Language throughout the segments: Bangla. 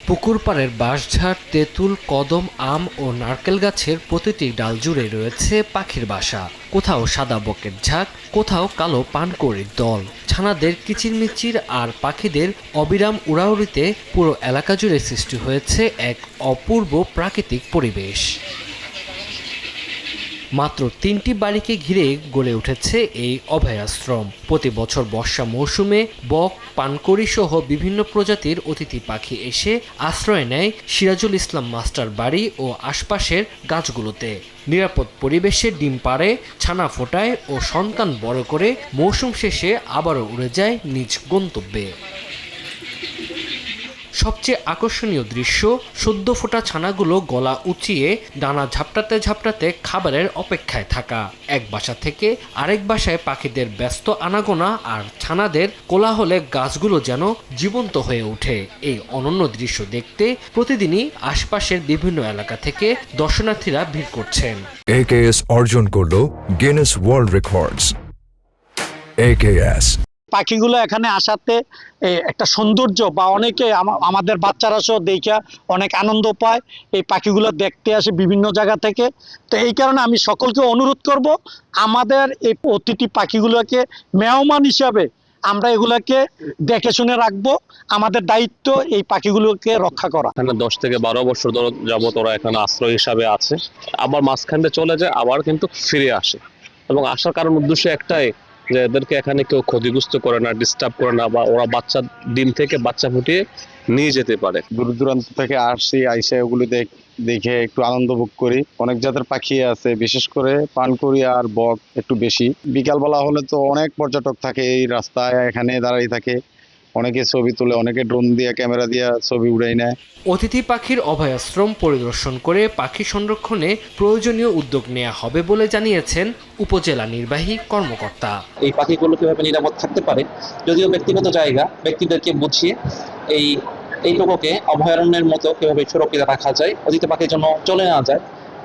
পুকুর পাড়ের বাঁশঝাড়, তেঁতুল, কদম, আম ও নারকেল গাছের প্রতিটি ডাল জুড়ে রয়েছে পাখির বাসা। কোথাও সাদা বকের ঝাঁক, কোথাও কালো পানকৌড়ির দল। ছানাদের কিচিরমিচির আর পাখিদের অবিরাম উড়াউড়িতে পুরো এলাকা জুড়ে সৃষ্টি হয়েছে এক অপূর্ব প্রাকৃতিক পরিবেশ। মাত্র ৩টি বাড়িকে ঘিরে গড়ে উঠেছে এই অভয়াশ্রম। প্রতি বছর বর্ষা মৌসুমে বক, পানকৌড়ি সহ বিভিন্ন প্রজাতির অতিথি পাখি এসে আশ্রয় নেয় সিরাজুল ইসলাম মাস্টার বাড়ি ও আশপাশের গাছগুলোতে। নিরাপদ পরিবেশে ডিম পাড়ে, ছানা ফোটায় ও সন্তান বড় করে মৌসুম শেষে আবারও উড়ে যায় নিজ গন্তব্যে। সবচেয়ে আকর্ষণীয় দৃশ্য, সদ্য ফোটা ছানাগুলো গলা উঁচিয়ে ডানা ঝাপটাতে ঝাপটাতে খাবারের অপেক্ষায় থাকা। এক বাসা থেকে আরেক বাসায় পাখিদের ব্যস্ত আনাগোনা আর ছানাদের কোলাহলে গাছগুলো যেন জীবন্ত হয়ে ওঠে। এই অনন্য দৃশ্য দেখতে প্রতিদিনই আশপাশের বিভিন্ন এলাকা থেকে দর্শনার্থীরা ভিড় করছেন। AKS অর্জন করলো গিনেস ওয়ার্ল্ড রেকর্ডস। AKS পাখিগুলো এখানে আসাতে একটা সৌন্দর্য বা অনেকে আমাদের বাচ্চারা সহ দেখে অনেক আনন্দ পায়। এই পাখিগুলো দেখতে আসে বিভিন্ন জায়গা থেকে। তো এই কারণে আমি সকলকে অনুরোধ করব, আমাদের এই অতিথি পাখিগুলোকে মেহমান হিসাবে আমরা এগুলোকে দেখে শুনে রাখবো। আমাদের দায়িত্ব এই পাখিগুলোকে রক্ষা করা। এখানে 10 থেকে 12 বছর যাবত ওরা এখানে আশ্রয় হিসাবে আছে। আবার মাঝখানে চলে যায়, আবার কিন্তু ফিরে আসে। এবং আসার কারণ উদ্দেশ্য একটাই, যে এদেরকে এখানে কেউ ক্ষতিগ্রস্ত করে না, ডিস্টার্ব করে না, বা ওরা বাচ্চা ডিম থেকে বাচ্চা ফুটিয়ে নিয়ে যেতে পারে। দূর দূরান্ত থেকে আসি, আইসা ওগুলো দেখে একটু আনন্দ ভোগ করি। অনেক জাতের পাখি আছে, বিশেষ করে পানকৌড়ি আর বক একটু বেশি। বিকালবেলা হলে তো অনেক পর্যটক থাকে এই রাস্তায়, এখানে দাঁড়িয়ে থাকে। অনেকে ছবি তোলে, অনেকে ড্রোন দিয়ে, ক্যামেরা দিয়ে ছবি উড়াই নেয়। অতিথি পাখির অভয়াশ্রম পরিদর্শন করে পাখি সংরক্ষণে প্রয়োজনীয় উদ্যোগ নেওয়া হবে বলে জানিয়েছেন উপজেলা নির্বাহী কর্মকর্তা। এই পাখিগুলো কিভাবে নিরাপদ থাকতে পারে, যদিও ব্যক্তিগত জায়গা, ব্যক্তিদেরকে বুঝিয়ে এইটুকুকে অভয়ারণ্যের মতো কিভাবে সুরক্ষিত রাখা যায়, অতিথি পাখির জন্য চলে না যায়,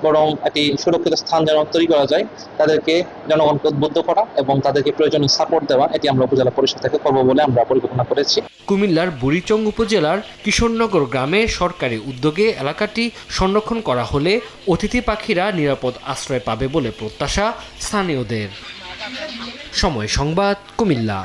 বরং একটি সুরক্ষিত স্থান যেন তৈরি করা যায়, তাদেরকে জনগণকে উদ্বুদ্ধ করা এবং তাদেরকে প্রয়োজনীয় সাপোর্ট দেওয়া, এটি আমরা উপজেলা পরিষদ থেকে করব বলে আমরা পরিকল্পনা করেছি। কুমিল্লার বুড়িচং উপজেলার কিশোরনগর গ্রামে সরকারি উদ্যোগে এলাকাটি সংরক্ষণ করা হলে অতিথি পাখিরা নিরাপদ আশ্রয় পাবে বলে প্রত্যাশা স্থানীয়দের। সময় সংবাদ, কুমিল্লা।